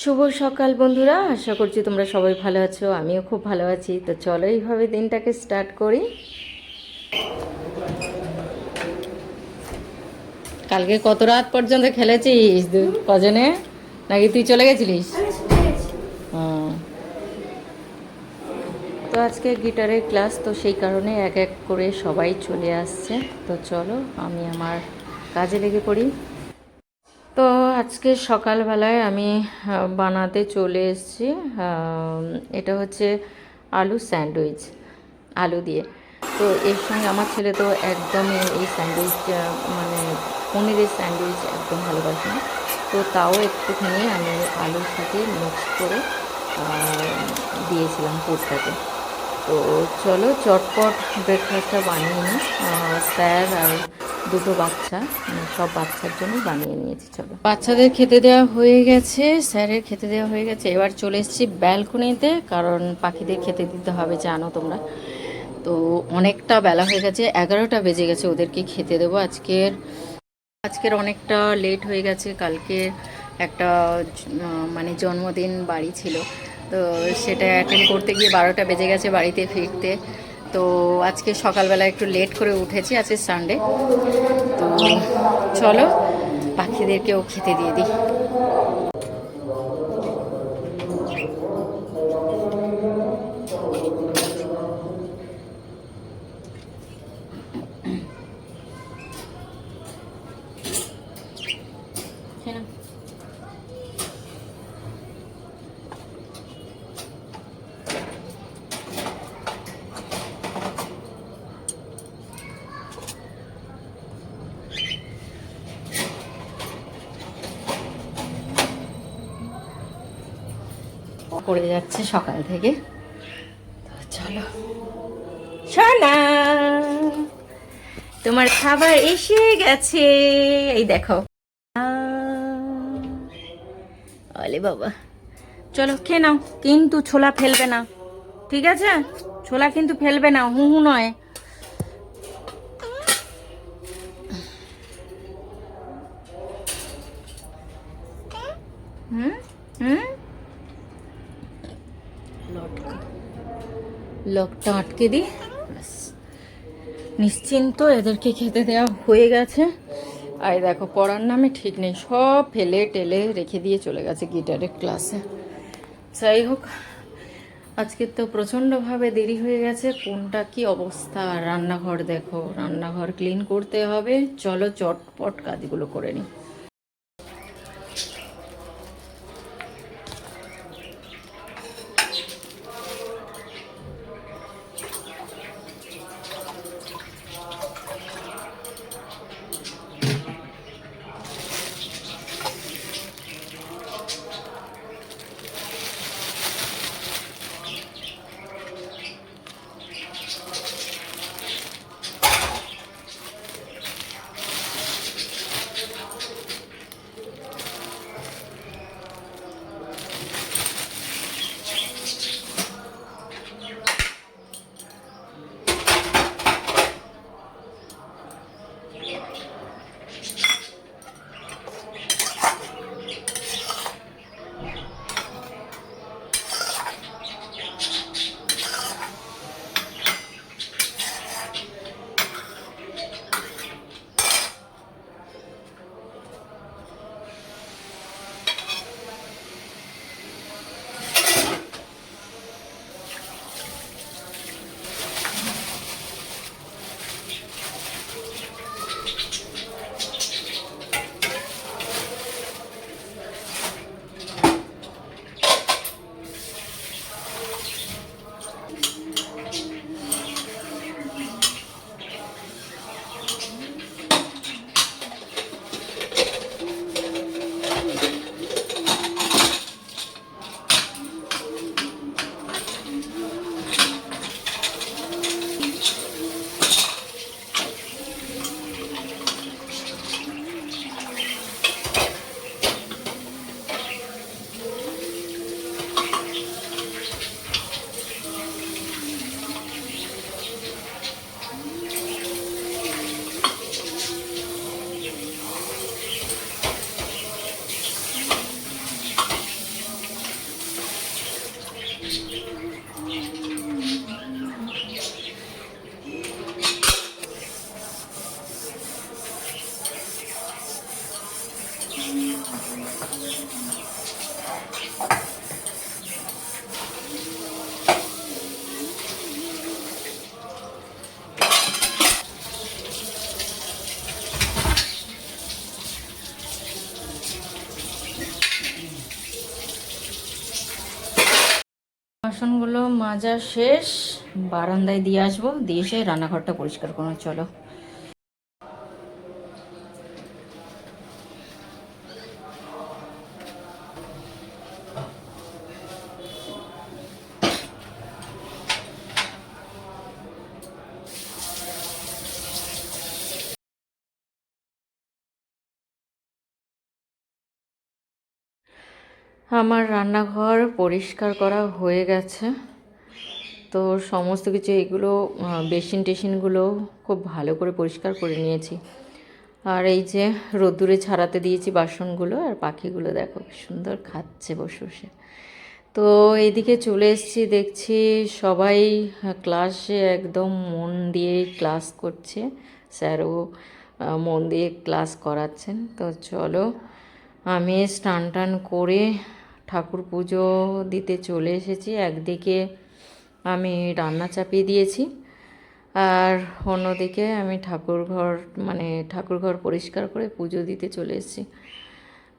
শুভ সকাল বন্ধুরা, আশা করছি তোমরা সবাই ভালো আছো। আমিও খুব ভালো আছি। তো চলো এইভাবে দিনটাকে স্টার্ট করি। কালকে কত রাত পর্যন্ত খেলেছিস কজনে? নাকি তুই চলে গেছিলিস? হুম। তো আজকে গিটারের ক্লাস, তো সেই কারণে এক এক করে সবাই চলে আসছে। তো চলো আমি আমার কাজে লেগে পড়ি। তো আজকে সকালবেলায় আমি বানাতে চলে এসেছি। এটা হচ্ছে আলু স্যান্ডউইচ, আলু দিয়ে। তো এর সঙ্গে আমার ছেলে তো একদমই এই স্যান্ডউইচটা মানে পনিরের স্যান্ডউইচ একদম ভালোবাসে না। তো তাও একটুখানি আমি আলুর সাথে মিক্স করে দিয়েছিলাম পুরটাকে। তো চলো চটপট ব্রেকফাস্টটা বানিয়ে নিই। স্যার আর দুটো বাচ্চা, সব বাচ্চার জন্য বানিয়ে নিয়েছি। চলো, বাচ্চাদের খেতে দেওয়া হয়ে গেছে, স্যারের খেতে দেওয়া হয়ে গেছে। এবার চলে এসেছি ব্যালকনিতে, কারণ পাখিদের খেতে দিতে হবে, জানো তোমরা। তো অনেকটা বেলা হয়ে গেছে, 11টা বেজে গেছে ওদেরকে খেতে দেবো। আজকের অনেকটা লেট হয়ে গেছে। কালকে একটা মানে জন্মদিন বাড়ি ছিল, তো সেটা অ্যাটেন্ড করতে গিয়ে 12টা বেজে গেছে বাড়িতে ফিরতে। তো আজকে সকালবেলা একটু লেট করে উঠেছি, আজকে সানডে। তো চলো পাখিদেরকেও খেতে দিয়ে দিই। হ্যাঁ, পড়ে যাচ্ছে সকাল থেকে। তো চলো সোনা, তোমার খাবার এসে গেছে, এই দেখো। আলে বাবা, চলো খেয়ে নাও, কিন্তু ছোলা ফেলবে না, ঠিক আছে? ছোলা কিন্তু ফেলবে না, হু হু নয়। হুম হুম, লকটা আটকে দিই, ব্যাস নিশ্চিন্ত। এদেরকে খেতে দেওয়া হয়ে গেছে। আর দেখো পড়ার নামে ঠিক নেই, সব ফেলে টেলে রেখে দিয়ে চলে গেছে গিটারের ক্লাসে। যাই হোক, আজকে তো প্রচণ্ডভাবে দেরি হয়ে গেছে। কোনটা কি অবস্থা! রান্নাঘর দেখো, রান্নাঘর ক্লিন করতে হবে। চলো চটপট কাজগুলো করে নিই। বাসনগুলো মাজা শেষ, বারান্দায় দিয়ে আসবো, দিয়ে এসে রান্নাঘরটা পরিষ্কার করো। চলো। আমার রান্নাঘর পরিষ্কার করা হয়ে গেছে। তো সমস্ত কিছু এগুলো বেসিন টেসিনগুলো খুব ভালো করে পরিষ্কার করে নিয়েছি। আর এই যে রোদ্দুরে ছাড়াতে দিয়েছি বাসনগুলো, আর পাখিগুলো দেখো কি সুন্দর খাচ্ছে বসে বসে। তো এইদিকে চলে এসেছি, দেখছি সবাই ক্লাসে একদম মন দিয়ে ক্লাস করছে, স্যারও মন দিয়ে ক্লাস করাচ্ছেন। তো চলো, আমি স্নান টান করে ঠাকুর পুজো দিতে চলে এসেছি। একদিকে আমি রান্না চাপিয়ে দিয়েছি, আর অন্যদিকে আমি ঠাকুরঘর পরিষ্কার করে পুজো দিতে চলে এসেছি।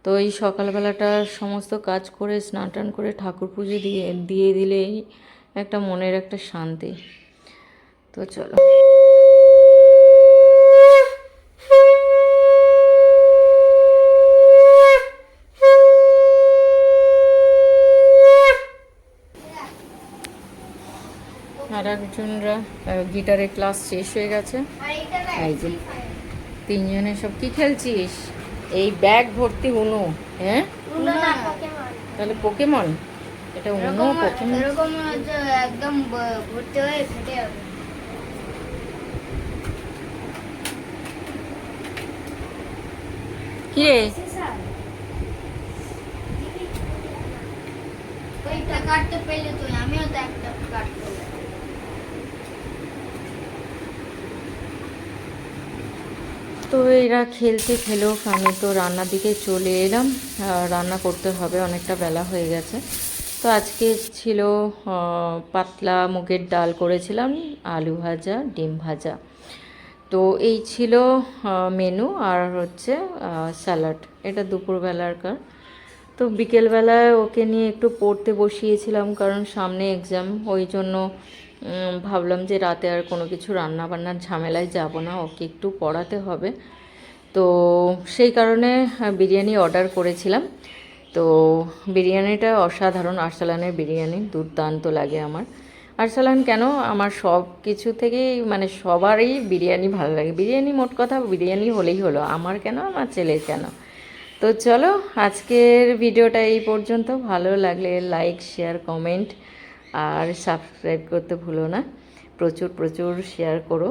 তো এই সকালবেলাটা সমস্ত কাজ করে স্নান টান করে ঠাকুর পুজো দিয়ে দিলেই একটা মনের একটা শান্তি। তো চলো। আর একজনরা গিটারের ক্লাস শেষ হয়ে গেছে। এই যে তিনজনে সব কি খেলছিস? এই ব্যাগ ভর্তি উনো। হ্যাঁ, তাহলে পোকেমন, এটা উনো পোকেমন। এরকম একদম ভর্তি হয়ে ফেটে যাবে। কি রে? ওইটা কাটতে পেলে তুই, আমিও তো একটা কাটতে। তো এরা খেলতে খেলুক, আমি তো রান্নার দিকে চলে এলাম। রান্না করতে হবে, অনেকটা বেলা হয়ে গেছে। তো আজকে ছিল পাতলা মুগের ডাল করেছিলাম, আলু ভাজা, ডিম ভাজা। তো এই ছিল মেনু, আর হচ্ছে স্যালাড। এটা দুপুরবেলাকার। তো বিকেলবেলায় ওকে নিয়ে একটু পড়তে বসিয়েছিলাম, কারণ সামনে এক্সাম। ওই জন্য ভাবলাম যে রাতে আর কোনো কিছু রান্না বান্নার ঝামেলায় যাব না, ওকে একটু পড়াতে হবে। তো সেই কারণে বিরিয়ানি অর্ডার করেছিলাম। তো বিরিয়ানিটা অসাধারণ, আরসালানের বিরিয়ানি দুর্দান্ত লাগে আমার। আরসালান কেন, আমার সব কিছু থেকেই মানে সবারই বিরিয়ানি ভালো লাগে। বিরিয়ানি মোট কথা বিরিয়ানি হলেই হলো, আমার কেন, আমার ছেলের কেন। তো চলো, আজকের ভিডিওটা এই পর্যন্ত। ভালো লাগলে লাইক, শেয়ার, কমেন্ট আর সাবস্ক্রাইব করতে ভুলো না। প্রচুর প্রচুর শেয়ার করো,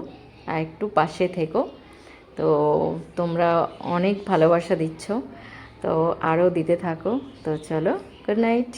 আর একটু পাশে থেকো। তো তোমরা অনেক ভালোবাসা দিচ্ছ, তো আরও দিতে থাকো। তো চলো, গুড নাইট।